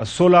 16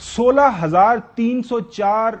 16,304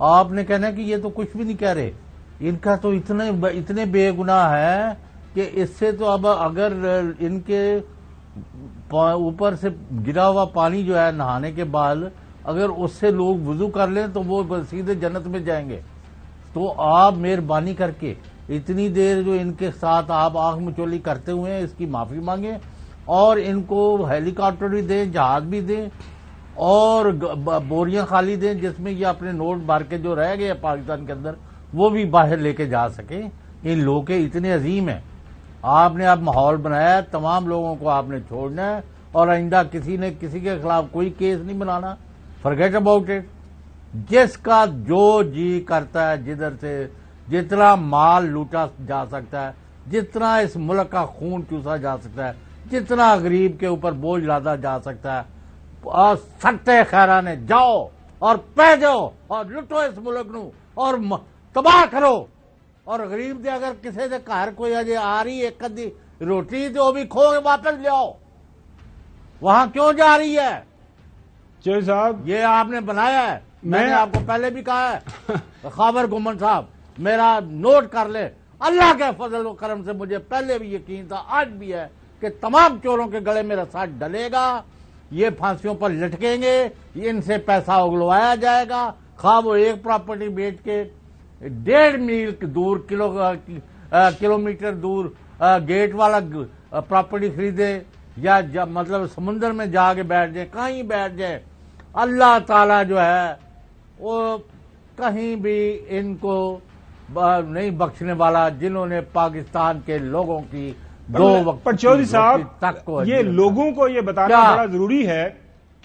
آپ نے کہنا کہ یہ تو کچھ بھی نہیں کہہ رہے. ان کا تو اتنے بے گناہ ہے کہ اس سے تو اب اگر ان کے اوپر سے گرا ہوا پانی جو ہے نہانے کے بعد اگر اس سے لوگ وضو کر لیں تو وہ سیدھے جنت میں جائیں گے. تو آپ مہربانی کر کے اتنی دیر جو ان کے ساتھ آپ آنکھ مچولی کرتے ہوئے ہیں اس کی معافی مانگیں اور ان کو ہیلی کاپٹر بھی دیں, جہاز بھی دیں اور بوریاں خالی دیں جس میں یہ اپنے نوٹ بھر کے جو رہ گئے پاکستان کے اندر وہ بھی باہر لے کے جا سکیں. ان لوگ اتنے عظیم ہیں. آپ نے اب ماحول بنایا ہے, تمام لوگوں کو آپ نے چھوڑنا ہے اور آئندہ کسی نے کسی کے خلاف کوئی کیس نہیں بنانا. Forget about it. جس کا جو جی کرتا ہے, جدھر سے جتنا مال لوٹا جا سکتا ہے, جتنا اس ملک کا خون چوسا جا سکتا ہے, جتنا غریب کے اوپر بوجھ لادا جا سکتا ہے, اور سٹے خیرانے جاؤ اور پہ جاؤ اور لٹو اس ملک نو اور تباہ کرو. اور غریب دے اگر کسی دے گھر کوئی اجے آ رہی ایک ادھی روٹی تو وہ بھی کھو کے واپس لے آؤ. وہاں کیوں جا رہی ہے؟ چوہدری صاحب یہ آپ نے بنایا ہے. میں نے آپ کو پہلے بھی کہا ہے. خاور گمن صاحب میرا نوٹ کر لے, اللہ کے فضل و کرم سے مجھے پہلے بھی یقین تھا, آج بھی ہے, کہ تمام چوروں کے گلے میرا ساتھ ڈلے گا. یہ پھانسیوں پر لٹکیں گے, ان سے پیسہ اگلوایا جائے گا. خواہ وہ ایک پراپرٹی بیچ کے 1.5 میل دور کلومیٹر دور گیٹ والا پراپرٹی خریدے یا مطلب سمندر میں جا کے بیٹھ جائے, کہیں بیٹھ جائے. اللہ تعالی جو ہے وہ کہیں بھی ان کو نہیں بخشنے والا, جنہوں نے پاکستان کے لوگوں کی دو وقت. پر چودھری صاحب یہ لوگوں کو یہ بتانا بڑا ضروری ہے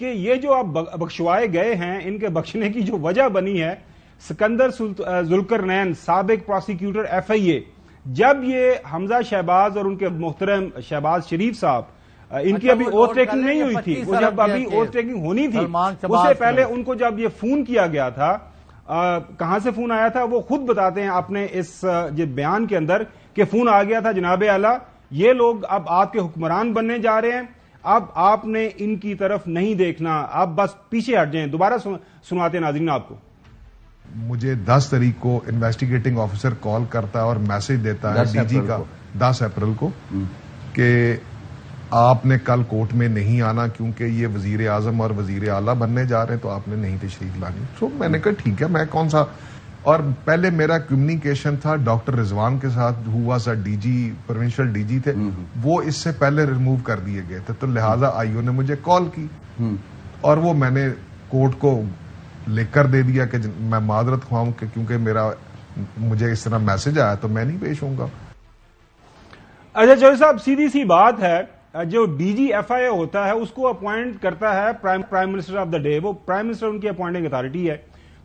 کہ یہ جو آپ بخشوائے گئے ہیں, ان کے بخشنے کی جو وجہ بنی ہے, سکندر ذوالقرنین سابق پروسیکیوٹر FIA, جب یہ حمزہ شہباز اور ان کے محترم شہباز شریف صاحب, ان کی ابھی اوتھ ٹیکنگ نہیں ہوئی تھی, وہ جب ابھی اوتھ ٹیکنگ ہونی تھی اس سے پہلے ان کو جب یہ فون کیا گیا تھا, کہاں سے فون آیا تھا وہ خود بتاتے ہیں اپنے اس بیان کے اندر کہ فون آ گیا تھا, جناب اعلیٰ یہ لوگ اب آپ کے حکمران بننے جا رہے ہیں, اب آپ نے ان کی طرف نہیں دیکھنا, آپ بس پیچھے ہٹ جائیں. دوبارہ سنواتے ہیں ناظرین آپ کو. مجھے 10 تاریخ کو انویسٹیگیٹنگ آفیسر کال کرتا ہے اور میسج دیتا ہے DG کا 10 اپریل کو کہ آپ نے کل کورٹ میں نہیں آنا کیونکہ یہ وزیر اعظم اور وزیر اعلیٰ بننے جا رہے ہیں, تو آپ نے نہیں تشریف لانی. تو میں نے کہا ٹھیک ہے, میں کون سا, اور پہلے میرا کمیونیکیشن تھا ڈاکٹر رضوان کے ساتھ, ہوا سا DG پروونشل DG تھے, وہ اس سے پہلے ریموو کر دیے گئے تھے, تو لہٰذا IO نے مجھے کال کی اور وہ میں نے کورٹ کو لکھ کر دے دیا کہ میں معذرت خواہوں کہ کیونکہ مجھے اس طرح میسج آیا تو میں نہیں پیش ہوں گا. اچھا چودھری صاحب, سیدھی سی بات ہے, جو DG FIA ہوتا ہے اس کو اپوائنٹ کرتا ہے prime minister of the day, وہ پرائم منسٹر ان کی اپوائنٹنگ اتھارٹی ہے.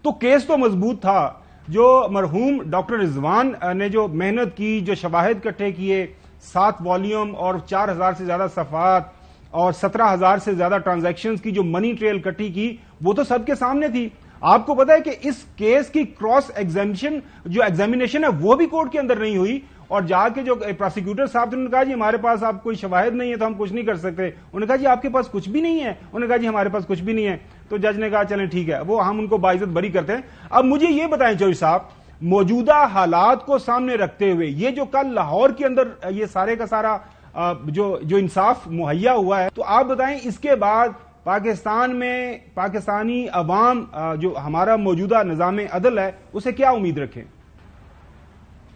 تو کیس تو مضبوط تھا, جو مرحوم ڈاکٹر رضوان نے جو محنت کی, جو شواہد کٹھے کیے, 7 والیوم اور 4000 سے زیادہ صفحات اور 17000 سے زیادہ ٹرانزیکشنز کی جو منی ٹریل کٹھی کی, وہ تو سب کے سامنے تھی. آپ کو پتا ہے کہ اس کیس کی کراس ایگزامینیشن ہے وہ بھی کورٹ کے اندر نہیں ہوئی, اور جا کے جو پروسیکیوٹر صاحب نے کہا جی ہمارے پاس آپ کوئی شواہد نہیں ہے تو ہم کچھ نہیں کر سکتے. انہوں نے کہا جی آپ کے پاس کچھ بھی نہیں ہے, انہوں نے کہا جی ہمارے پاس کچھ بھی نہیں ہے. تو جج نے کہا چلیں ٹھیک ہے, وہ ہم ان کو باعزت بری کرتے ہیں. اب مجھے یہ بتائیں چودھری صاحب, موجودہ حالات کو سامنے رکھتے ہوئے یہ جو کل لاہور کے اندر یہ سارے کا سارا جو انصاف مہیا ہوا ہے, تو آپ بتائیں اس کے بعد پاکستان میں پاکستانی عوام جو ہمارا موجودہ نظام عدل ہے اسے کیا امید رکھیں؟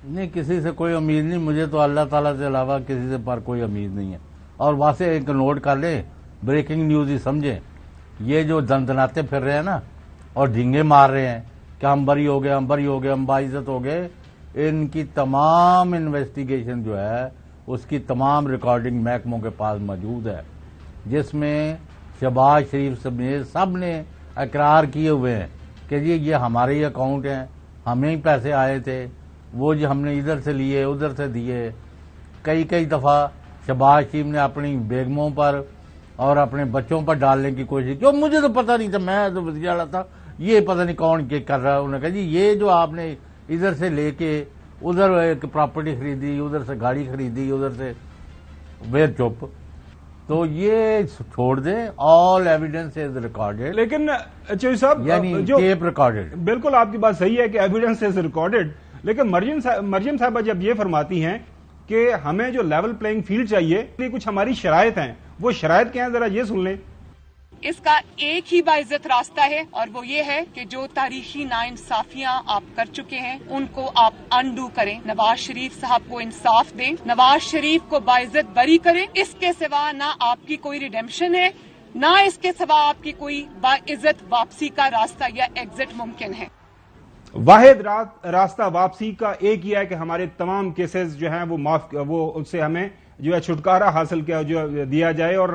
نہیں, کسی سے کوئی امید نہیں, مجھے تو اللہ تعالیٰ سے علاوہ کسی سے پر کوئی امید نہیں ہے. اور واسے ایک نوٹ کر لیں, بریکنگ نیوز ہی سمجھیں, یہ جو دندناتے پھر رہے ہیں نا اور ڈھینگے مار رہے ہیں کہ ہم بری ہو گئے, ہم بری ہو گئے, ہم باعزت ہو گئے, ان کی تمام انویسٹیگیشن جو ہے اس کی تمام ریکارڈنگ محکموں کے پاس موجود ہے, جس میں شہباز شریف سمیت سب نے اقرار کیے ہوئے ہیں کہ جی یہ ہمارے ہی اکاؤنٹ ہیں, ہمیں ہی پیسے آئے تھے, وہ جو ہم نے ادھر سے لیے ادھر سے دیے. کئی دفعہ شہباز شریف نے اپنی بیگموں پر اور اپنے بچوں پر ڈالنے کی کوشش کی, مجھے تو پتہ نہیں تھا, میں تو وزیر اعلیٰ تھا, یہ پتہ نہیں کون کر رہا ہے. انہوں نے کہا جی یہ جو آپ نے ادھر سے لے کے ادھر ایک پراپرٹی خریدی, ادھر سے گاڑی خریدی, ادھر سے ویر چپ. تو یہ چھوڑ دیں آل ایویڈنس از ریکارڈیڈ، لیکن چوہدری صاحب یعنی ٹیپ ریکارڈیڈ. بالکل آپ کی بات صحیح ہے کہ ایویڈنس از ریکارڈیڈ، لیکن مریم صاحبہ جب یہ فرماتی ہیں کہ ہمیں جو لیول پلینگ فیلڈ چاہیے کچھ ہماری شرائط ہیں، وہ شرائط کیا ہیں ذرا یہ سن لیں. اس کا ایک ہی باعزت راستہ ہے اور وہ یہ ہے کہ جو تاریخی ناانصافیاں آپ کر چکے ہیں ان کو آپ انڈو کریں، نواز شریف صاحب کو انصاف دیں، نواز شریف کو باعزت بری کریں. اس کے سوا نہ آپ کی کوئی ریڈیمپشن ہے، نہ اس کے سوا آپ کی کوئی باعزت واپسی کا راستہ یا ایگزٹ ممکن ہے. واحد راستہ واپسی کا ایک ہی ہے کہ ہمارے تمام کیسز جو ہیں وہ ان سے ہمیں جو ہے چھٹکارا حاصل دیا جائے اور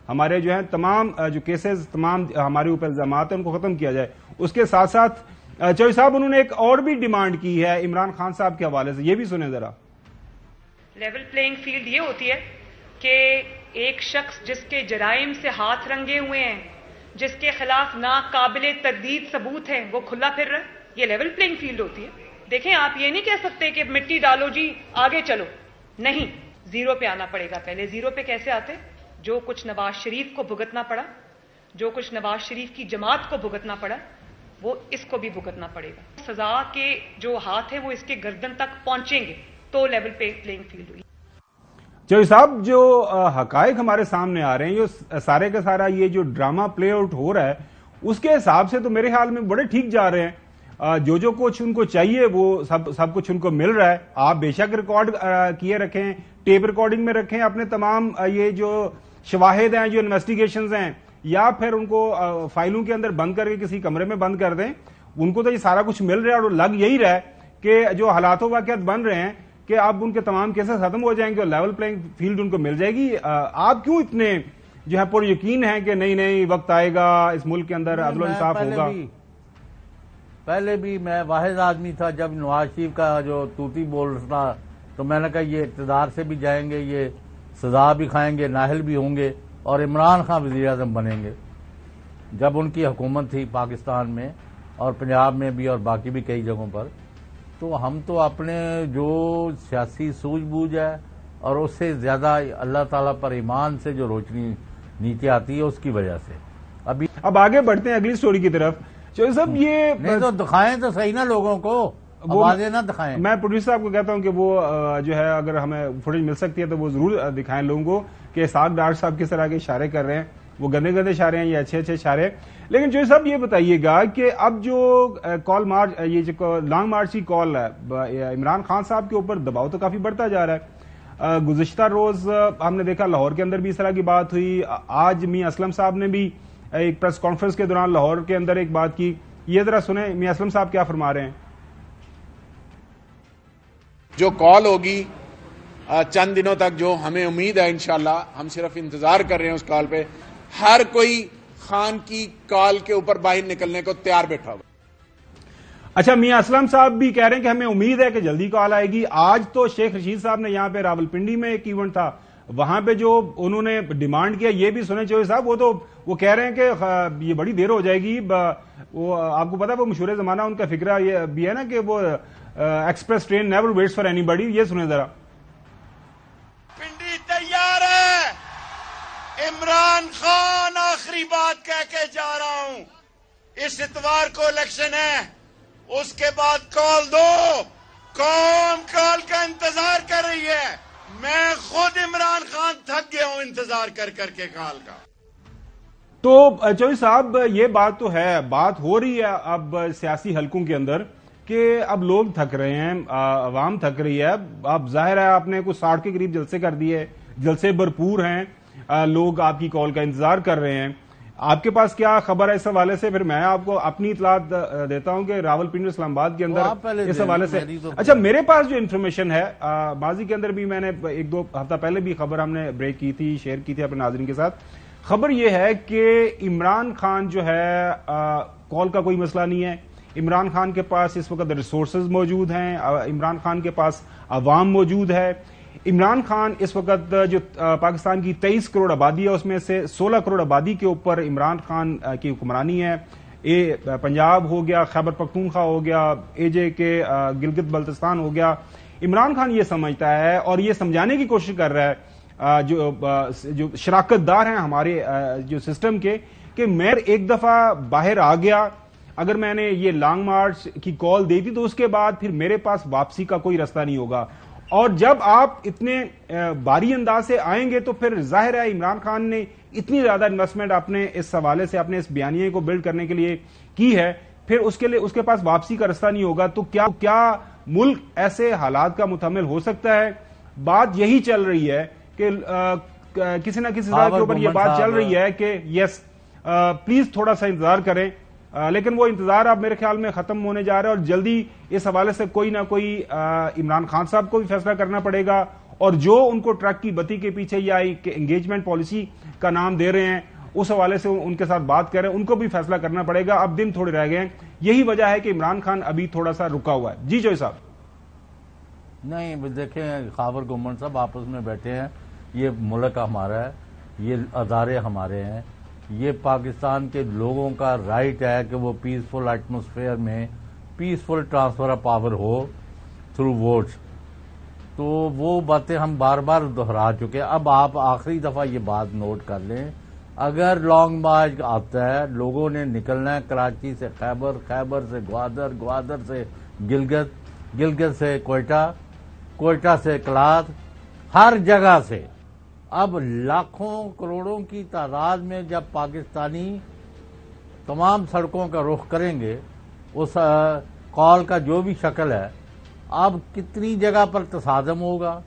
ہمارے جو ہیں تمام جو کیسز، تمام ہمارے اوپر الزامات ہیں ان کو ختم کیا جائے. اس کے ساتھ ساتھ چوہدری صاحب انہوں نے ایک اور بھی ڈیمانڈ کی ہے عمران خان صاحب کے حوالے سے، یہ بھی سنیں ذرا. لیول پلینگ فیلڈ یہ ہوتی ہے کہ ایک شخص جس کے جرائم سے ہاتھ رنگے ہوئے ہیں، جس کے خلاف ناقابل تردید ثبوت ہیں، وہ کھلا پھر رہا ہے، یہ لیول پلینگ فیلڈ ہوتی ہے. دیکھیں آپ یہ نہیں کہہ سکتے کہ مٹی ڈالو جی آگے چلو، نہیں، زیرو پہ آنا پڑے گا. پہلے زیرو پہ کیسے آتے؟ جو کچھ نواز شریف کو بھگتنا پڑا، جو کچھ نواز شریف کی جماعت کو بھگتنا پڑا، وہ اس کو بھی بھگتنا پڑے گا. سزا کے جو ہاتھ ہیں وہ اس کے گردن تک پہنچیں گے تو لیول پلینگ فیلڈ ہوئی. چوہدری صاحب جو حقائق ہمارے سامنے آ رہے ہیں، یہ سارے کا سارا یہ جو ڈرامہ پلے آؤٹ ہو رہا ہے اس کے حساب سے تو میرے خیال میں بڑے ٹھیک جا رہے ہیں. جو کچھ ان کو چاہیے وہ سب کچھ ان کو مل رہا ہے. آپ بے شک ریکارڈ کیے رکھیں، ٹیپ ریکارڈنگ میں رکھیں اپنے تمام یہ جو شواہد ہیں، جو انویسٹیگیشنز ہیں، یا پھر ان کو فائلوں کے اندر بند کر کے کسی کمرے میں بند کر دیں. ان کو تو یہ سارا کچھ مل رہا ہے اور لگ یہی رہا ہے کہ جو حالات و واقعات بن رہے ہیں کہ اب ان کے تمام کیسز ختم ہو جائیں گے اور لیول پلینگ فیلڈ ان کو مل جائے گی. آپ کیوں اتنے جو ہے پر یقین ہیں کہ نہیں وقت آئے گا اس ملک کے اندر عدل و انصاف ہوگا؟ پہلے بھی میں واحد آدمی تھا جب نواز شریف کا جو توتی بول رہا تھا تو میں نے کہا یہ اقتدار سے بھی جائیں گے، یہ سزا بھی کھائیں گے، نااہل بھی ہوں گے، اور عمران خان وزیر اعظم بنیں گے. جب ان کی حکومت تھی پاکستان میں اور پنجاب میں بھی اور باقی بھی کئی جگہوں پر، تو ہم تو اپنے جو سیاسی سوجھ بوجھ ہے اور اس سے زیادہ اللہ تعالیٰ پر ایمان سے جو روشنی نیچے آتی ہے اس کی وجہ سے. اب آگے بڑھتے ہیں اگلی سٹوری کی طرف. چوہدری صاحب یہ نہیں تو دکھائیں تو صحیح نا لوگوں کو، آوازیں نہ دکھائیں. میں پروڈیوسر صاحب کو کہتا ہوں کہ وہ جو ہے اگر ہمیں فوٹیج مل سکتی ہے تو وہ ضرور دکھائیں لوگوں کو کہ اسحاق ڈار صاحب کس طرح کے اشارے کر رہے ہیں، وہ گندے گندے اشارے ہیں یا اچھے اشارے. لیکن چوہدری صاحب یہ بتائیے گا کہ اب جو کال مارچ، یہ جو لانگ مارچ کی کال ہے عمران خان صاحب کے اوپر دباؤ تو کافی بڑھتا جا رہا ہے. گزشتہ روز ہم نے دیکھا لاہور کے اندر بھی اس طرح کی بات ہوئی. آج میاں اسلم صاحب نے بھی ایک پریس کانفرنس کے دوران لاہور کے اندر ایک بات کی. یہ ذرا سنیں میاں اسلم صاحب کیا فرما رہے ہیں. جو کال ہوگی چند دنوں تک، جو ہمیں امید ہے انشاءاللہ، ہم صرف انتظار کر رہے ہیں اس کال پہ، ہر کوئی خان کی کال کے اوپر باہر نکلنے کو تیار بیٹھا ہوا. اچھا، میاں اسلم صاحب بھی کہہ رہے ہیں کہ ہمیں امید ہے کہ جلدی کال آئے گی. آج تو شیخ رشید صاحب نے یہاں پہ راولپنڈی میں ایک ایونٹ تھا، وہاں پہ جو انہوں نے ڈیمانڈ کیا یہ بھی سنیں چوہدری صاحب. وہ کہہ رہے ہیں کہ یہ بڑی دیر ہو جائے گی. وہ آپ کو پتا وہ مشہور زمانہ ان کا فکرہ یہ بھی ہے نا کہ وہ express train never waits for any body. یہ سنیں ذرا. پنڈی تیار ہے، عمران خان آخری بات کہہ کے جا رہا ہوں، اس اتوار کو الیکشن ہے، اس کے بعد کال دو. قوم کال کا انتظار کر رہی ہے. میں خود عمران خان تھک گیا ہوں انتظار کر کے کال کا. تو چوہدری صاحب یہ بات تو ہے، بات ہو رہی ہے اب سیاسی حلقوں کے اندر کہ اب لوگ تھک رہے ہیں، عوام تھک رہی ہے. اب ظاہر ہے آپ نے کچھ 60 کے قریب جلسے کر دیے، جلسے بھرپور ہیں، لوگ آپ کی کال کا انتظار کر رہے ہیں. آپ کے پاس کیا خبر ہے اس حوالے سے؟ پھر میں آپ کو اپنی اطلاعات دیتا ہوں کہ راولپنڈی اسلام آباد کے اندر اس حوالے سے. اچھا، میرے پاس جو انفارمیشن ہے، ماضی کے اندر بھی میں نے 1-2 ہفتہ پہلے بھی خبر ہم نے بریک کی تھی، شیئر کی تھی اپنے ناظرین کے ساتھ. خبر یہ ہے کہ عمران خان جو ہے کال کا کوئی مسئلہ نہیں ہے. عمران خان کے پاس اس وقت ریسورسز موجود ہیں، عمران خان کے پاس عوام موجود ہے. عمران خان اس وقت جو پاکستان کی 23 کروڑ آبادی ہے اس میں سے 16 کروڑ آبادی کے اوپر عمران خان کی حکمرانی ہے. پنجاب ہو گیا، خیبر پختونخوا ہو گیا، اے جے کے گلگت بلتستان ہو گیا. عمران خان یہ سمجھتا ہے اور یہ سمجھانے کی کوشش کر رہا ہے جو شراکت دار ہیں ہمارے جو سسٹم کے کہ میئر ایک دفعہ باہر آ گیا، اگر میں نے یہ لانگ مارچ کی کال دے دی تو اس کے بعد پھر میرے پاس واپسی کا کوئی راستہ نہیں ہوگا. اور جب آپ اتنے باری انداز سے آئیں گے تو پھر ظاہر ہے عمران خان نے اتنی زیادہ انویسٹمنٹ اپنے اس حوالے سے اپنے اس بیانیے کو بلڈ کرنے کے لیے کی ہے، پھر اس کے پاس واپسی کا راستہ نہیں ہوگا. تو کیا ملک ایسے حالات کا متحمل ہو سکتا ہے؟ بات یہی چل رہی ہے کہ کسی نہ کسی طرح کے اوپر یہ بات چل رہی ہے کہ یس پلیز تھوڑا سا انتظار کریں، لیکن وہ انتظار اب میرے خیال میں ختم ہونے جا رہا ہے اور جلدی اس حوالے سے کوئی نہ کوئی عمران خان صاحب کو بھی فیصلہ کرنا پڑے گا، اور جو ان کو ٹرک کی بتی کے پیچھے یا ایک انگیجمنٹ پالیسی کا نام دے رہے ہیں اس حوالے سے ان کے ساتھ بات کریں، ان کو بھی فیصلہ کرنا پڑے گا. اب دن تھوڑے رہ گئے ہیں، یہی وجہ ہے کہ عمران خان ابھی تھوڑا سا رکا ہوا ہے. جی جوئی صاحب. نہیں دیکھیں خاور گومن صاحب آپس میں بیٹھے ہیں، یہ ملک ہمارا ہے، یہ ادارے ہمارے ہیں، یہ پاکستان کے لوگوں کا رائٹ ہے کہ وہ پیسفل ایٹماسفیئر میں peaceful transfer of power who through votes. تو وہ باتیں ہم بار بار دہرا چکے ہیں. اب آپ آخری دفعہ یہ بات نوٹ کر لیں، اگر لانگ مارچ آتا ہے لوگوں نے نکلنا ہے کراچی سے خیبر، خیبر سے گوادر، گوادر سے گلگت، گلگت سے کوئٹہ، کوئٹہ سے کلات، ہر جگہ سے. اب لاکھوں کروڑوں کی تعداد میں جب پاکستانی تمام سڑکوں کا رخ کریں گے اس کال کا جو بھی شکل ہے، اب کتنی جگہ پر تصادم ہوگا،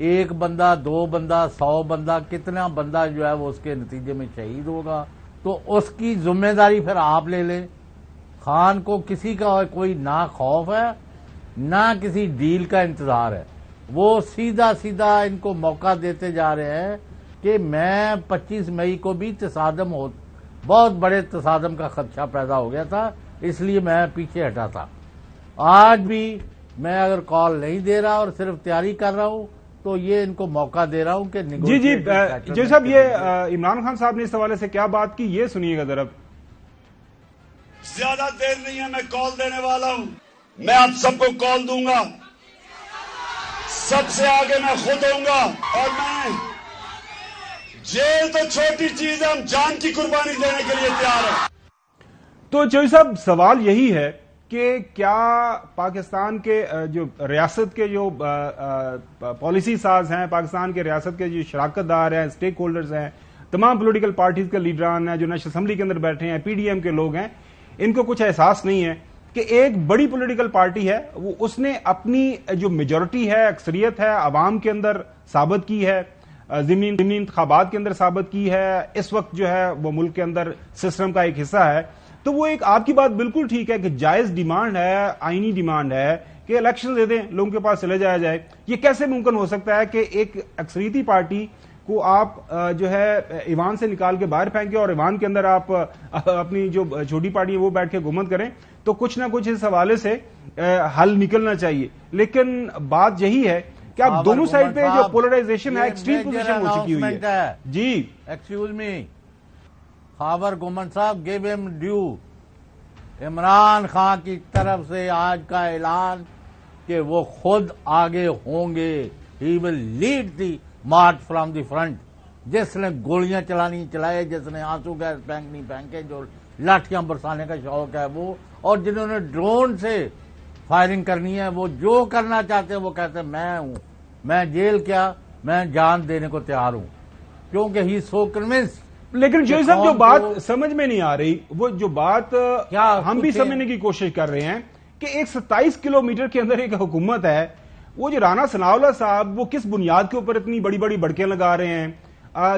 ایک بندہ، دو بندہ، 100 بندہ، کتنا بندہ جو ہے وہ اس کے نتیجے میں شہید ہوگا. تو اس کی ذمہ داری پھر آپ لے لیں. خان کو کسی کا کوئی نہ خوف ہے نہ کسی ڈیل کا انتظار ہے، وہ سیدھا سیدھا ان کو موقع دیتے جا رہے ہیں کہ میں 25 مئی کو بھی تصادم بہت بڑے تصادم کا خدشہ پیدا ہو گیا تھا، اس لیے میں پیچھے ہٹا تھا. آج بھی میں اگر کال نہیں دے رہا اور صرف تیاری کر رہا ہوں تو یہ ان کو موقع دے رہا ہوں کہ جی صاحب، یہ عمران خان صاحب نے اس حوالے سے کیا بات کی یہ سنیے گا ذرا. زیادہ دیر نہیں ہے، میں کال دینے والا ہوں. میں آپ سب کو کال دوں گا، سب سے آگے میں خود ہوں گا، اور میں جیل تو چھوٹی چیز ہے، ہم جان کی قربانی دینے کے لیے تیار ہیں. تو جوئی صاحب سوال یہی ہے کہ کیا پاکستان کے جو ریاست کے جو پالیسی ساز ہیں، پاکستان کے ریاست کے جو شراکت دار ہیں، سٹیک ہولڈرز ہیں، تمام پولیٹیکل پارٹیز کے لیڈران ہیں جو نیشنل اسمبلی کے اندر بیٹھے ہیں، پی ڈی ایم کے لوگ ہیں، ان کو کچھ احساس نہیں ہے کہ ایک بڑی پولیٹیکل پارٹی ہے، وہ اس نے اپنی جو میجورٹی ہے، اکثریت ہے عوام کے اندر ثابت کی ہے، ضمنی انتخابات کے اندر ثابت کی ہے، اس وقت جو ہے وہ ملک کے اندر سسٹم کا ایک حصہ ہے. تو وہ ایک آپ کی بات بالکل ٹھیک ہے کہ جائز ڈیمانڈ ہے، آئینی ڈیمانڈ ہے کہ الیکشن دے دیں، لوگوں کے پاس چلے جایا جائے. یہ کیسے ممکن ہو سکتا ہے کہ ایک اکثریتی پارٹی کو آپ جو ہے ایوان سے نکال کے باہر پھینکیں اور ایوان کے اندر آپ اپنی جو چھوٹی پارٹی ہے وہ بیٹھ کے حکومت کریں؟ تو کچھ نہ کچھ اس حوالے سے حل نکلنا چاہیے. لیکن بات یہی ہے کہ آپ دونوں سائڈ پہ جو پولرائزیشن ہے، ایکسٹریم پوزیشن ہو چکی ہوئی ہے. جی ایکسکیوز می، خاور گومن صاحب، گیو ہم ڈیو. عمران خان کی طرف سے آج کا اعلان کہ وہ خود آگے ہوں گے، he will lead the march from the front. جس نے گولیاں چلانی چلائے، جس نے آنسو گیس پھینکنی پھینکے، جو لاٹھیاں برسانے کا شوق ہے وہ، اور جنہوں نے ڈرون سے فائرنگ کرنی ہے، وہ جو کرنا چاہتے ہیں وہ کہتے ہیں میں ہوں، میں جیل کیا، میں جان دینے کو تیار ہوں، کیونکہ ہی سو کنونس. لیکن جوئی صاحب جو بات سمجھ میں نہیں آ رہی، وہ جو بات ہم بھی سمجھنے کی کوشش کر رہے ہیں کہ ایک 27 کلومیٹر کے اندر ایک حکومت ہے، وہ جو رانا ثناءاللہ صاحب وہ کس بنیاد کے اوپر اتنی بڑی بڑی بڑکیں لگا رہے ہیں؟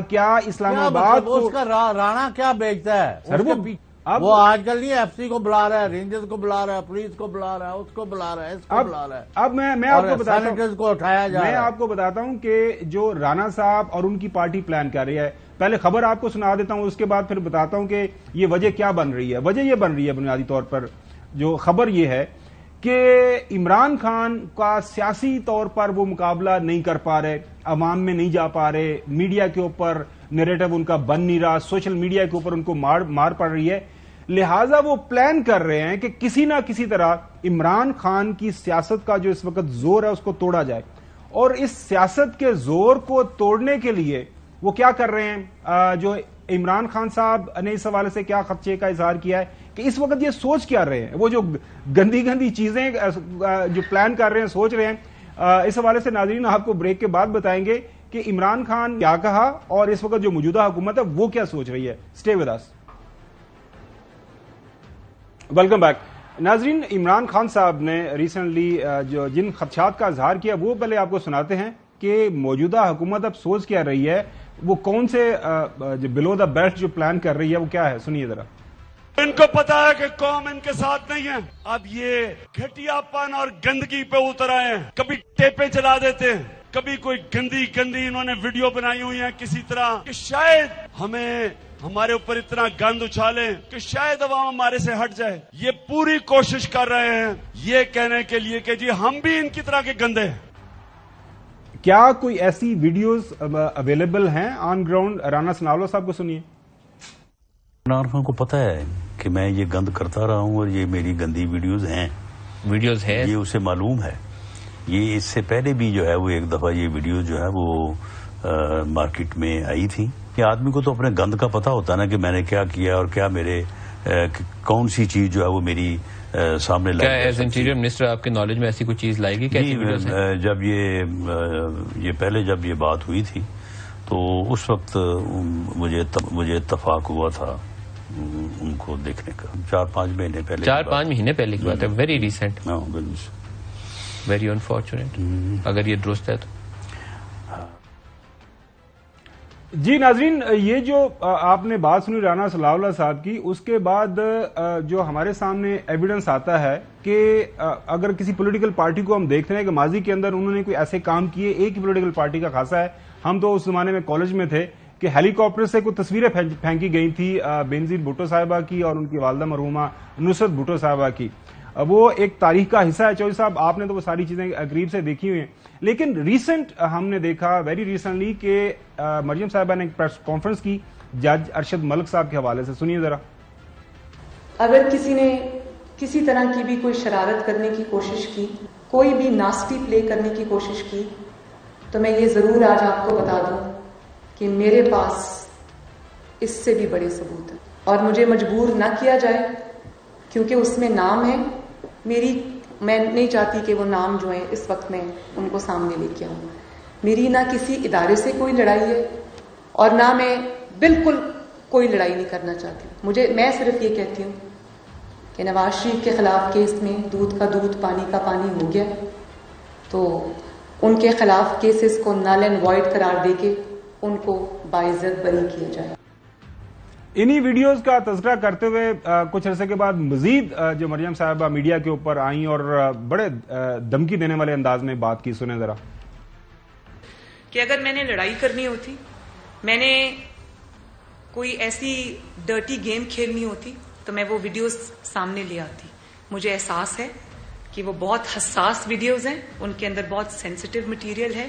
کیا اسلام آباد اس کا رانا کیا بیچتا ہے؟ وہ آج کل نہیں ایف سی کو بلا رہا ہے، رینجرز کو بلا رہا ہے، پولیس کو بلا رہا ہے، اس کو بلا رہا ہے، اس کو بلا رہا ہے. اب میں آپ کو بتاتا ہوں، کو اٹھایا جا رہا ہے. میں آپ کو بتاتا ہوں کہ جو رانا صاحب اور ان کی پارٹی پلان کر رہی ہے، پہلے خبر آپ کو سنا دیتا ہوں، اس کے بعد پھر بتاتا ہوں کہ یہ وجہ کیا بن رہی ہے. وجہ یہ بن رہی ہے بنیادی طور پر جو خبر یہ ہے کہ عمران خان کا سیاسی طور پر وہ مقابلہ نہیں کر پا رہے، عوام میں نہیں جا پا رہے، میڈیا کے اوپر نیریٹو ان کا بن نہیں رہا، سوشل میڈیا کے اوپر ان کو مار پڑ رہی ہے. لہٰذا وہ پلان کر رہے ہیں کہ کسی نہ کسی طرح عمران خان کی سیاست کا جو اس وقت زور ہے اس کو توڑا جائے. اور اس سیاست کے زور کو توڑنے کے لیے وہ کیا کر رہے ہیں؟ جو عمران خان صاحب نے اس حوالے سے کیا خدشے کا اظہار کیا ہے کہ اس وقت یہ سوچ کیا رہے ہیں، وہ جو گندی گندی چیزیں جو پلان کر رہے ہیں، سوچ رہے ہیں، اس حوالے سے ناظرین آپ کو بریک کے بعد بتائیں گے کہ عمران خان کیا کہا اور اس وقت جو موجودہ حکومت ہے وہ کیا سوچ رہی ہے. Stay with us. Welcome back. ناظرین، عمران خان صاحب نے ریسنٹلی جن خدشات کا اظہار کیا وہ پہلے آپ کو سناتے ہیں کہ موجودہ حکومت اب سوچ کیا رہی ہے، وہ کون سے بلو دا بیلٹ جو پلان کر رہی ہے وہ کیا ہے، سنیے ذرا. ان کو پتا ہے کہ قوم ان کے ساتھ نہیں ہے، اب یہ گھٹیا پن اور گندگی پہ اتر آئے ہیں. کبھی ٹیپیں چلا دیتے ہیں، کبھی کوئی گندی گندی انہوں نے ویڈیو بنائی ہوئی ہیں کسی طرح کہ شاید ہمیں ہمارے اوپر اتنا گند اچھالیں کہ شاید عوام ہمارے سے ہٹ جائے. یہ پوری کوشش کر رہے ہیں یہ کہنے کے لیے کہ جی ہم بھی ان کی طرح کے گندے ہیں. کیا کوئی ایسی ویڈیوز اویلیبل ہیں آن گراؤنڈ؟ رانا ثناءاللہ صاحب کو سنیے. عمران خان کو پتا ہے کہ میں یہ گند کرتا رہا ہوں اور یہ میری گندی ویڈیوز ہیں، یہ اسے معلوم ہے. یہ اس سے پہلے بھی جو ہے وہ ایک دفعہ یہ ویڈیو جو ہے وہ مارکیٹ میں آئی تھی. یہ آدمی کو تو اپنے گند کا پتا ہوتا نا کہ میں نے کیا کیا اور کیا میرے کون سی چیز جو ہے وہ میری سامنے لائی. کیا ایز انٹیریئر منسٹر آپ کے نالج میں ایسی کوئی چیز لائے گی؟ جب یہ پہلے جب یہ بات ہوئی تھی تو اس وقت مجھے اتفاق ہوا تھا ان کو دیکھنے کا. 4-5 مہینے پہلے، 4-5 مہینے پہلے کی بات ہے. ویری ریسنٹ، ویری انفارچونیٹ اگر یہ درست ہے تو. جی ناظرین، یہ جو آپ نے بات سنی رانا ثناءاللہ صاحب کی، اس کے بعد جو ہمارے سامنے ایویڈنس آتا ہے کہ اگر کسی پولیٹیکل پارٹی کو ہم دیکھتے ہیں کہ ماضی کے اندر انہوں نے کوئی ایسے کام کیے، ایک ہی پولیٹیکل پارٹی کا خاصا ہے. ہم تو اس زمانے میں کالج میں تھے کہ ہیلی کاپٹر سے کوئی تصویریں پھینکی گئی تھی بینظیر بھٹو صاحبہ کی اور ان کی والدہ مرحومہ نصرت بھٹو صاحبہ کی. وہ ایک تاریخ کا حصہ ہے. چودھری صاحب، آپ نے تو وہ ساری چیزیں قریب سے دیکھی ہوئی ہیں، لیکن ریسنٹ ہم نے دیکھا ویری ریسنٹلی کہ مریم صاحبہ نے ایک پریس کانفرنس کی جج ارشد ملک صاحب کے حوالے سے. سنیے ذرا. اگر کسی نے کسی طرح کی بھی کوئی شرارت کرنے کی کوشش کی، کوئی بھی ناسٹی پلے کرنے کی کوشش کی، تو میں یہ ضرور آج آپ کو بتا دوں کہ میرے پاس اس سے بھی بڑے ثبوت ہیں اور مجھے مجبور نہ کیا جائے کیونکہ اس میں نام ہے. میں نہیں چاہتی کہ وہ نام جو ہیں اس وقت میں ان کو سامنے لے کے آؤں. میری نہ کسی ادارے سے کوئی لڑائی ہے اور نہ میں بالکل کوئی لڑائی نہیں کرنا چاہتی. میں صرف یہ کہتی ہوں کہ نواز شریف کے خلاف کیس میں دودھ کا دودھ پانی کا پانی ہو گیا، تو ان کے خلاف کیسز کو نل اینڈ وائڈ قرار دے کے ان کو باعزت بری کیا جائے. انہی ویڈیوز کا تذکرہ کرتے ہوئے کچھ عرصے کے بعد مزید جو مریم صاحبہ میڈیا کے اوپر آئیں اور بڑے دھمکی دینے والے انداز میں بات کی. سنیں ذرا. کہ اگر میں نے لڑائی کرنی ہوتی، میں نے کوئی ایسی ڈرٹی گیم کھیلنی ہوتی تو میں وہ ویڈیوز سامنے لے آتی. مجھے احساس ہے کہ وہ بہت حساس ویڈیوز ہیں، ان کے اندر بہت سینسیٹیو مٹیریل ہے،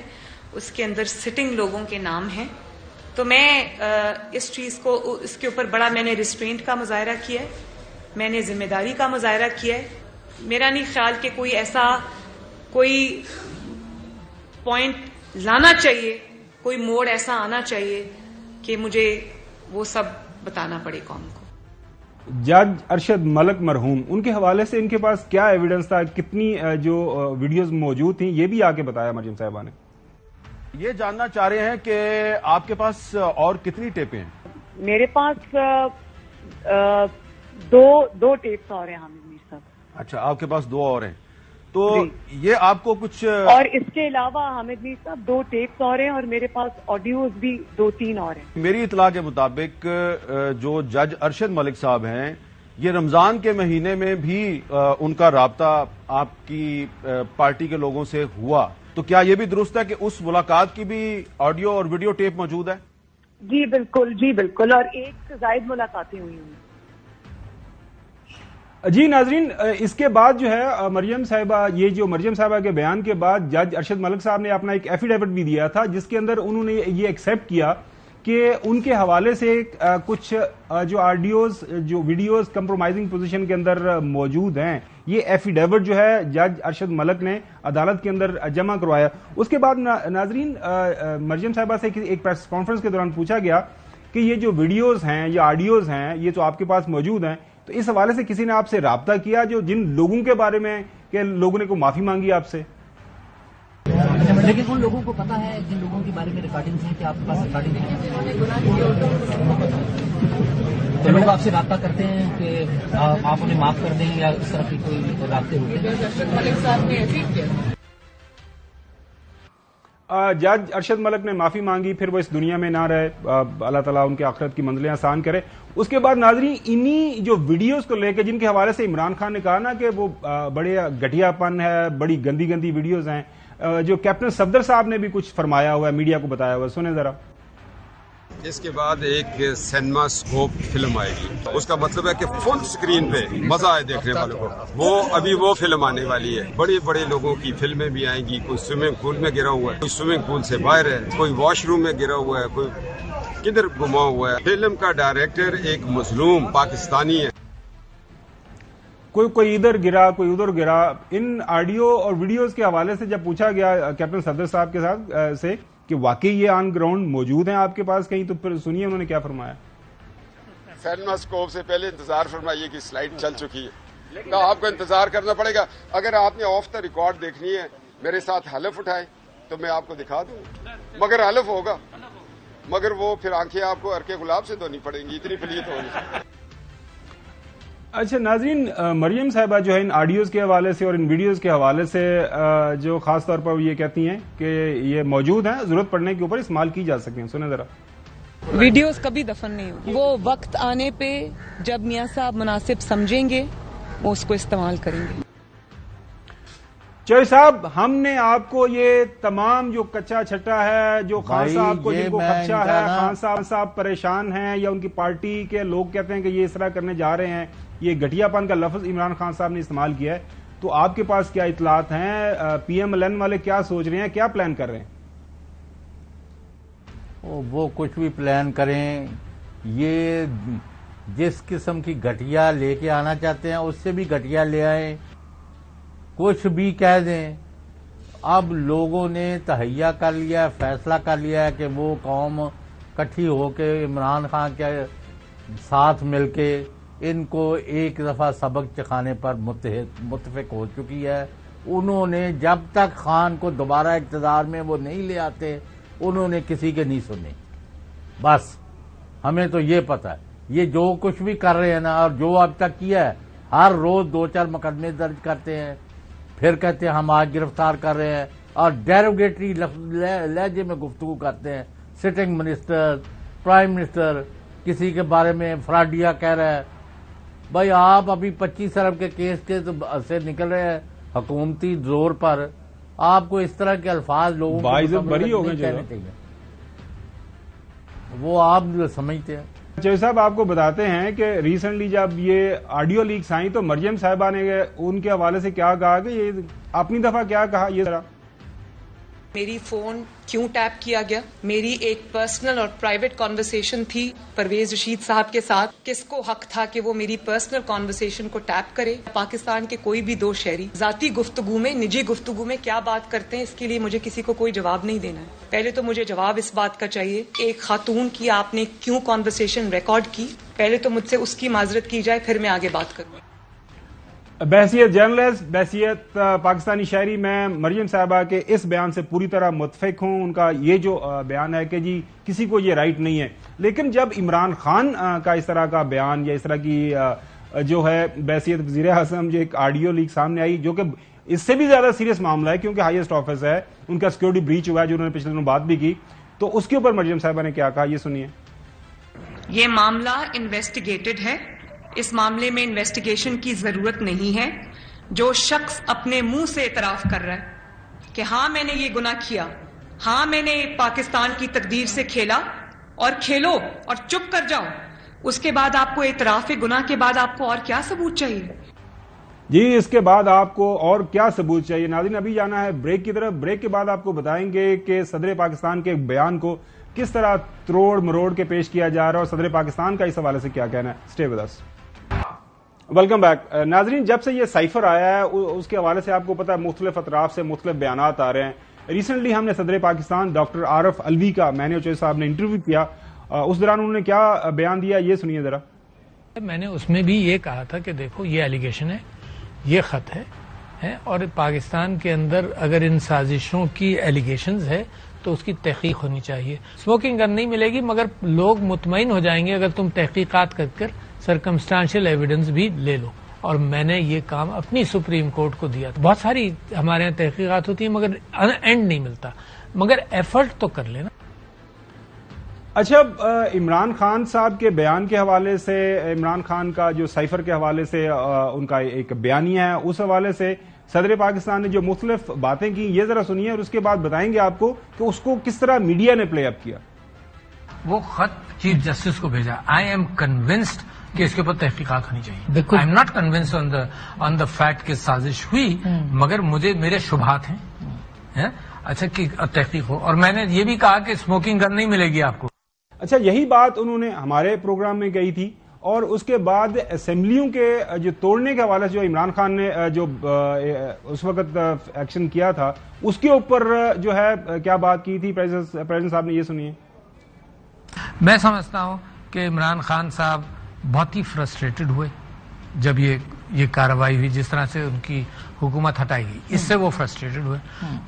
اس کے اندر سٹنگ لوگوں کے نام ہیں. تو میں اس چیز کو، اس کے اوپر بڑا میں نے ریسٹرینٹ کا مظاہرہ کیا ہے، میں نے ذمہ داری کا مظاہرہ کیا ہے. میرا نہیں خیال کہ کوئی پوائنٹ لانا چاہیے، کوئی موڑ ایسا آنا چاہیے کہ مجھے وہ سب بتانا پڑے قوم کو. جج ارشد ملک مرحوم، ان کے حوالے سے ان کے پاس کیا ایویڈنس تھا، کتنی جو ویڈیوز موجود تھیں، یہ بھی آ کے بتایا مریم صاحبہ نے. یہ جاننا چاہ رہے ہیں کہ آپ کے پاس اور کتنی ٹیپیں ہیں؟ میرے پاس دو ٹیپس اور ہیں حامد میر صاحب. اچھا، آپ کے پاس 2 اور ہیں. تو یہ آپ کو کچھ اور اس کے علاوہ حامد میر صاحب 2 ٹیپس اور ہیں اور میرے پاس آڈیوز بھی 2-3 اور ہیں. میری اطلاع کے مطابق جو جج ارشد ملک صاحب ہیں، یہ رمضان کے مہینے میں بھی ان کا رابطہ آپ کی پارٹی کے لوگوں سے ہوا. تو کیا یہ بھی درست ہے کہ اس ملاقات کی بھی آڈیو اور ویڈیو ٹیپ موجود ہے؟ جی بالکل، اور 1 سے زائد ملاقاتیں ہوئی ہیں. جی ناظرین، اس کے بعد جو ہے مریم صاحبہ کے بیان کے بعد جج ارشد ملک صاحب نے اپنا ایک ایفیڈیوٹ بھی دیا تھا، جس کے اندر انہوں نے یہ ایکسیپٹ کیا کہ ان کے حوالے سے کچھ جو آڈیوز، جو ویڈیوز کمپرومائزنگ پوزیشن کے اندر موجود ہیں، یہ ایفیڈیوٹ جو ہے جج ارشد ملک نے عدالت کے اندر جمع کروایا. اس کے بعد ناظرین مریم صاحبہ سے ایک پریس کانفرنس کے دوران پوچھا گیا کہ یہ جو ویڈیوز ہیں یا آڈیوز ہیں یہ تو آپ کے پاس موجود ہیں, تو اس حوالے سے کسی نے آپ سے رابطہ کیا جو جن لوگوں کے بارے میں کہ لوگوں نے کوئی معافی مانگی آپ سے؟ لیکن ان لوگوں کو پتا ہے جن لوگوں کے بارے میں ریکارڈنگ ہیں کہ آپ کے پاس ریکارڈنگ ہے, تو لوگ آپ سے رابطہ کرتے ہیں کہ آپ انہیں معاف کر دیں یا اس طرح کی کوئی رابطے ہوتے ہیں؟ جج ارشد ملک نے معافی مانگی, پھر وہ اس دنیا میں نہ رہے, اللہ تعالیٰ ان کے آخرت کی منزلیں آسان کرے. اس کے بعد ناظرین انہی جو ویڈیوز کو لے کے جن کے حوالے سے عمران خان نے کہا نا کہ وہ بڑے گھٹیا پن ہے, بڑی گندی گندی ویڈیوز ہیں, جو کیپٹن صفدر صاحب نے بھی کچھ فرمایا ہوا ہے, میڈیا کو بتایا ہوا ہے, سنیں ذرا. اس کے بعد ایک سینما اسکوپ فلم آئے گی, اس کا مطلب ہے کہ فل سکرین پہ مزہ آئے دیکھنے والوں کو. وہ ابھی وہ فلم آنے والی ہے, بڑے بڑے لوگوں کی فلمیں بھی آئیں گی. کوئی سوئمنگ پول میں گرا ہوا ہے, کوئی سوئمنگ پول سے باہر ہے, کوئی واش روم میں گرا ہوا ہے, کوئی کدھر گما ہوا ہے. فلم کا ڈائریکٹر ایک مظلوم پاکستانی ہے, کوئی ادھر گرا کوئی ادھر گرا. ان آڈیو اور ویڈیوز کے حوالے سے جب پوچھا گیا کیپٹن صفدر صاحب کے ساتھ سے کہ واقعی یہ آن گراؤنڈ موجود ہیں آپ کے پاس کہیں, تو پھر سنیے انہوں نے کیا فرمایا. سینما اسکوپ سے پہلے انتظار فرمائیے کہ سلائیڈ چل چکی ہے, تو آپ کو انتظار کرنا پڑے گا. اگر آپ نے آف دا ریکارڈ دیکھنی ہے میرے ساتھ حلف اٹھائے تو میں آپ کو دکھا دوں, مگر حلف ہوگا, مگر وہ پھر آنکھیں آپ کو ارکے گلاب سے دھونی پڑیں گی, اتنی پلیت ہوگی. اچھا ناظرین, مریم صاحبہ جو ہے ان آڈیوز کے حوالے سے اور ان ویڈیوز کے حوالے سے جو خاص طور پر یہ کہتی ہیں کہ یہ موجود ہیں, ضرورت پڑنے کے اوپر استعمال کی جا سکتی ہیں. سنیں ذرا. ویڈیوز کبھی دفن نہیں ہوگی, وہ وقت آنے پہ جب میاں صاحب مناسب سمجھیں گے وہ اس کو استعمال کریں گے. چوہے صاحب, ہم نے آپ کو یہ تمام جو کچا چھٹا ہے, جو خان صاحب کو جن کو خدشہ ہے, خان صاحب پریشان ہیں یا ان کی پارٹی کے لوگ کہتے ہیں کہ یہ اس طرح کرنے جا رہے ہیں, یہ گھٹیا پن کا لفظ عمران خان صاحب نے استعمال کیا ہے, تو آپ کے پاس کیا اطلاعات ہیں؟ پی ایم ایل این والے کیا سوچ رہے ہیں, کیا پلان کر رہے ہیں؟ وہ کچھ بھی پلان کریں, یہ جس قسم کی گھٹیا لے کے آنا چاہتے ہیں اس سے بھی گھٹیا لے آئیں, کچھ بھی کہہ دیں. اب لوگوں نے تہیہ کر لیا, فیصلہ کر لیا ہے کہ وہ قوم کٹھی ہو کے عمران خان کے ساتھ مل کے ان کو ایک دفعہ سبق چکھانے پر متفق ہو چکی ہے. انہوں نے جب تک خان کو دوبارہ اقتدار میں وہ نہیں لے آتے انہوں نے کسی کے نہیں سنے. بس ہمیں تو یہ پتا ہے, یہ جو کچھ بھی کر رہے ہیں نا, اور جو اب تک کیا ہے, ہر روز 2-4 مقدمے درج کرتے ہیں, پھر کہتے ہیں ہم آج گرفتار کر رہے ہیں, اور ڈیروگیٹری لہجے میں گفتگو کرتے ہیں. سٹنگ منسٹر, پرائم منسٹر کسی کے بارے میں فراڈیا کہہ رہا ہے. بھائی آپ ابھی 25 ارب کے کیس کے سے نکل رہے ہیں حکومتی زور پر, آپ کو اس طرح کے الفاظ لوگوں کو بری ہو گئے کہنے چاہیے, وہ آپ سمجھتے ہیں. چوہے صاحب آپ کو بتاتے ہیں کہ ریسنٹلی جب یہ آڈیو لیکس آئیں تو مریم صاحبہ نے ان کے حوالے سے کیا کہا کہ یہ اپنی دفعہ کیا کہا, یہ ذرا. میری فون کیوں ٹیپ کیا گیا, میری ایک پرسنل اور پرائیویٹ کانورسیشن تھی پرویز رشید صاحب کے ساتھ, کس کو حق تھا کہ وہ میری پرسنل کانورسیشن کو ٹیپ کرے؟ پاکستان کے کوئی بھی 2 شہری ذاتی گفتگو میں, نجی گفتگو میں کیا بات کرتے ہیں, اس کے لیے مجھے کسی کو کوئی جواب نہیں دینا ہے. پہلے تو مجھے جواب اس بات کا چاہیے, ایک خاتون کی آپ نے کیوں کانورسیشن ریکارڈ کی, پہلے تو مجھ سے اس کی معذرت کی جائے, پھر میں آگے بات کروں. بحیثیت جرنلسٹ, بحیثیت پاکستانی شہری, میں مریم صاحبہ کے اس بیان سے پوری طرح متفق ہوں. ان کا یہ جو بیان ہے کہ جی کسی کو یہ رائٹ نہیں ہے, لیکن جب عمران خان کا اس طرح کا بیان یا اس طرح کی جو ہے بحیثیت وزیر اعظم جو ایک آڈیو لیک سامنے آئی, جو کہ اس سے بھی زیادہ سیریس معاملہ ہے کیونکہ ہائیسٹ آفس ہے, ان کا سیکورٹی بریچ ہوا ہے جو انہوں نے پچھلے دنوں بات بھی کی, تو اس کے اوپر مریم صاحبہ نے کیا کہا, یہ سنیے. یہ معاملہ انویسٹیگیٹڈ ہے, اس معاملے میں انویسٹیگیشن کی ضرورت نہیں ہے. جو شخص اپنے منہ سے اعتراف کر رہا ہے کہ ہاں میں نے یہ گناہ کیا, ہاں میں نے پاکستان کی تقدیر سے کھیلا, اور کھیلو اور چپ کر جاؤ, اس کے بعد آپ کو اعتراف گناہ کے بعد آپ کو اور کیا ثبوت چاہیے؟ جی اس کے بعد آپ کو اور کیا ثبوت چاہیے؟ ناظرین ابھی جانا ہے بریک کی طرف, بریک کے بعد آپ کو بتائیں گے کہ صدر پاکستان کے ایک بیان کو کس طرح تروڑ مروڑ کے پیش کیا جا رہا ہے اور صدر پاکستان کا اس حوالے سے کیا کہنا ہے. Stay with us. Welcome back ناظرین. جب سے یہ سائفر آیا ہے اس کے حوالے سے آپ کو پتا ہے مختلف اطراف سے مختلف بیانات آ رہے ہیں. ریسنٹلی ہم نے صدر پاکستان ڈاکٹر عارف الوی کا میں نے چوہدری صاحب نے انٹرویو کیا, اس دوران انہوں نے کیا بیان دیا یہ سنیے ذرا. میں نے اس میں بھی یہ کہا تھا کہ دیکھو یہ ایلیگیشن ہے, یہ خط ہے اور پاکستان کے اندر اگر ان سازشوں کی ایلیگیشنز ہے تو اس کی تحقیق ہونی چاہیے. اسموکنگ گن نہیں ملے گی مگر لوگ مطمئن ہو جائیں گے اگر تم تحقیقات کر سرکمسٹانشل ایویڈنس بھی لے لو. اور میں نے یہ کام اپنی سپریم کورٹ کو دیا تھا. بہت ساری ہمارے یہاں تحقیقات ہوتی ہیں مگر اینڈ نہیں ملتا, مگر ایفرٹ تو کر لینا. اچھا, عمران خان صاحب کے بیان کے حوالے سے, عمران خان کا جو سائفر کے حوالے سے ان کا ایک بیانیہ ہے, اس حوالے سے صدر پاکستان نے جو مختلف باتیں کی یہ ذرا سنیے اور اس کے بعد بتائیں گے آپ کو کہ اس کو کس طرح میڈیا نے پلے اپ کیا. وہ خط چیف جسٹس کو بھیجا. آئی ایم کنونسڈ کہ اس کے اوپر تحقیقات ہونی چاہیے. I am not convinced on the fact کہ سازش ہوئی, مگر مجھے میرے شبہات ہیں اچھا کہ تحقیق ہو. اور میں نے یہ بھی کہا کہ اسموکنگ گن نہیں ملے گی آپ کو. اچھا, یہی بات انہوں نے ہمارے پروگرام میں کہی تھی اور اس کے بعد اسمبلیوں کے جو توڑنے کے حوالے سے جو عمران خان نے جو اس وقت ایکشن کیا تھا اس کے اوپر جو ہے کیا بات کی تھی پریزیڈنٹ صاحب نے, یہ سنیے. میں سمجھتا ہوں کہ عمران خان صاحب بہت ہی فرسٹریٹڈ ہوئے جب یہ کارروائی ہوئی, جس طرح سے ان کی حکومت ہٹائی گئی, اس سے وہ فرسٹریٹڈ ہوئے.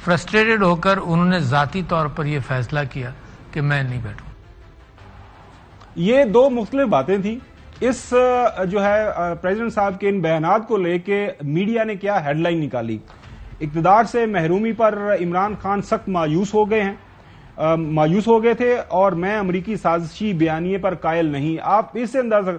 فرسٹریٹڈ ہو کر انہوں نے ذاتی طور پر یہ فیصلہ کیا کہ میں نہیں بیٹھوں. یہ دو مختلف باتیں تھیں. اس جو ہے پریزیڈنٹ صاحب کے ان بیانات کو لے کے میڈیا نے کیا ہیڈ لائن نکالی. اقتدار سے محرومی پر عمران خان سخت مایوس ہو گئے تھے اور میں امریکی سازشی بیانیے پر قائل نہیں. آپ اس سے اندازہ,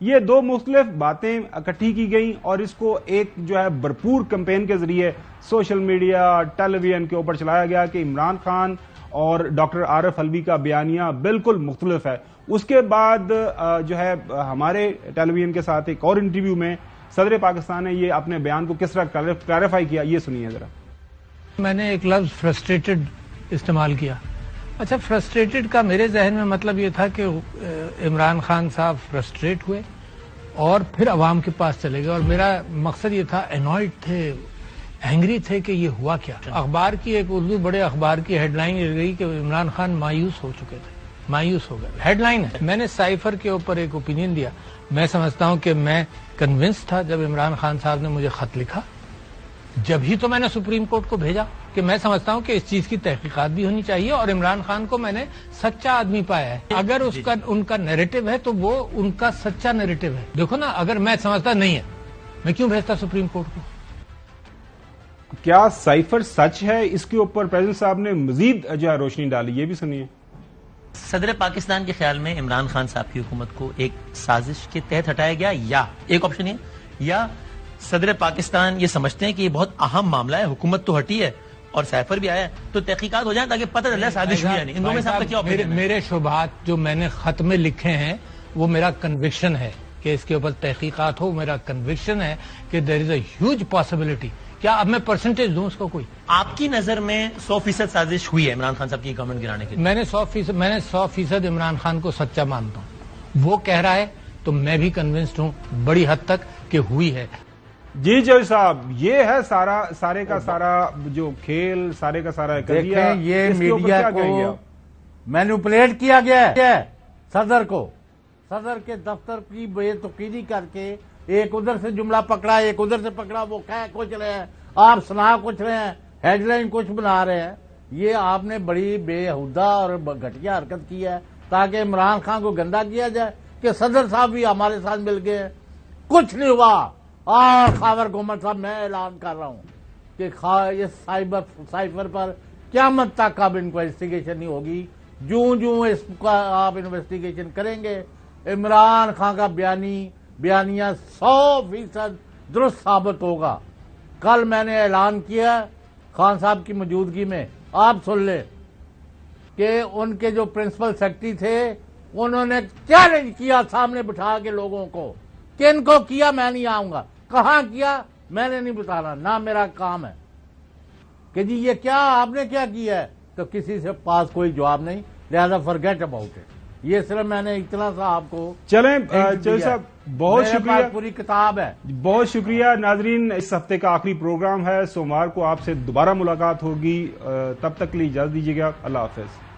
یہ دو مختلف باتیں اکٹھی کی گئیں اور اس کو ایک جو ہے بھرپور کمپین کے ذریعے سوشل میڈیا ٹیلی ویژن کے اوپر چلایا گیا کہ عمران خان اور ڈاکٹر عارف الوی کا بیانیہ بالکل مختلف ہے. اس کے بعد جو ہے ہمارے ٹیلی ویژن کے ساتھ ایک اور انٹرویو میں صدر پاکستان نے یہ اپنے بیان کو کس طرح کلیریفائی کیا, یہ سنیے ذرا. میں نے ایک لفظ فرسٹریٹڈ استعمال کیا. اچھا, فرسٹریٹڈ کا میرے ذہن میں مطلب یہ تھا کہ عمران خان صاحب فرسٹریٹ ہوئے اور پھر عوام کے پاس چلے گئے, اور میرا مقصد یہ تھا اینوائڈ تھے, اینگری تھے کہ یہ ہوا کیا. اخبار کی ایک اردو بڑے اخبار کی ہیڈ لائن یہ گئی کہ عمران خان مایوس ہو چکے تھے, مایوس ہو گئے. ہیڈ لائن ہے. میں نے سائفر کے اوپر ایک اوپینین دیا. میں سمجھتا ہوں کہ میں کنونس تھا جب عمران خان صاحب نے مجھے خط لکھا, جب ہی تو میں نے سپریم کورٹ کو بھیجا کہ میں سمجھتا ہوں کہ اس چیز کی تحقیقات بھی ہونی چاہیے اور عمران خان کو میں نے سچا آدمی پایا ہے. اگر ان کا نیریٹو ہے تو وہ ان کا سچا نیریٹو ہے. دیکھو نا, اگر میں سمجھتا نہیں ہے میں کیوں بھیجتا سپریم کورٹ کو. کیا سائفر سچ ہے, اس کے اوپر پریزیڈنٹ صاحب نے مزید جو ہے روشنی ڈالی, یہ بھی سنیے. صدر پاکستان کے خیال میں عمران خان صاحب کی حکومت کو ایک سازش کے تحت ہٹایا گیا, یا ایک آپشن ہے, یا صدر پاکستان یہ سمجھتے ہیں کہ یہ بہت اہم معاملہ ہے, حکومت تو ہٹی ہے اور سائفر بھی آیا ہے تو تحقیقات ہو جائیں تاکہ پتہ چلے سازش ہوئی ہے نہیں. ان دونوں میں سے آپ کا کیا اوپینین ہے؟ میرے شبہات جو میں نے خط میں لکھے ہیں وہ میرا کنوکشن ہے کہ اس کے اوپر تحقیقات ہو. میرا کنوکشن ہے کہ دیر از اے ہیوج پاسبلٹی. کیا اب میں پرسنٹیج دوں اس کو کوئی؟ آپ کی نظر میں 100% سازش ہوئی ہے عمران خان صاحب کی گورنمنٹ گرانے کے لیے؟ میں نے 100% عمران خان کو سچا مانتا ہوں. وہ کہہ رہا ہے تو میں بھی کنونسڈ ہوں بڑی حد تک کہ ہوئی ہے. جی جج صاحب, یہ ہے سارے کا سارا جو کھیل, سارے کا سارا دیکھیں یہ میڈیا کو مینوپولیٹ کیا گیا ہے. صدر کے دفتر کی بے توقیدی کر کے ایک ادھر سے جملہ پکڑا, ایک ادھر سے پکڑا, وہ کہہ کچھ رہے ہیں, آپ سنا کچھ رہے ہیں, ہیڈ لائن کچھ بنا رہے ہیں. یہ آپ نے بڑی بےہودہ اور گھٹیا حرکت کی ہے تاکہ عمران خان کو گندا کیا جائے کہ صدر صاحب بھی ہمارے ساتھ مل گئے. کچھ نہیں ہوا. اور خاور گومر صاحب میں اعلان کر رہا ہوں کہ سائفر پر قیامت تک اب ان کو انویسٹیگیشن نہیں ہوگی. جوں اس کا آپ انویسٹیگیشن کریں گے عمران خان کا بیانیہ 100% درست ثابت ہوگا. کل میں نے اعلان کیا خان صاحب کی موجودگی میں, آپ سن لیں, کہ ان کے جو پرنسپل سیکرٹری تھے انہوں نے چیلنج کیا سامنے بٹھا کے لوگوں کو, کن کو کیا میں نہیں آؤں گا, کہاں کیا میں نے نہیں بتانا, نہ میرا کام ہے کہ جی یہ کیا آپ نے کیا ہے, تو کسی سے پاس کوئی جواب نہیں, لہذا فرگیٹ اباؤٹ اٹ. یہ صرف میں نے اتنا سا آپ کو چلیں چودھری صاحب بہت شکریہ، پوری کتاب ہے. بہت شکریہ. ناظرین اس ہفتے کا آخری پروگرام ہے، سوموار کو آپ سے دوبارہ ملاقات ہوگی، تب تک کے لیے اجازت دیجیے گا. اللہ حافظ.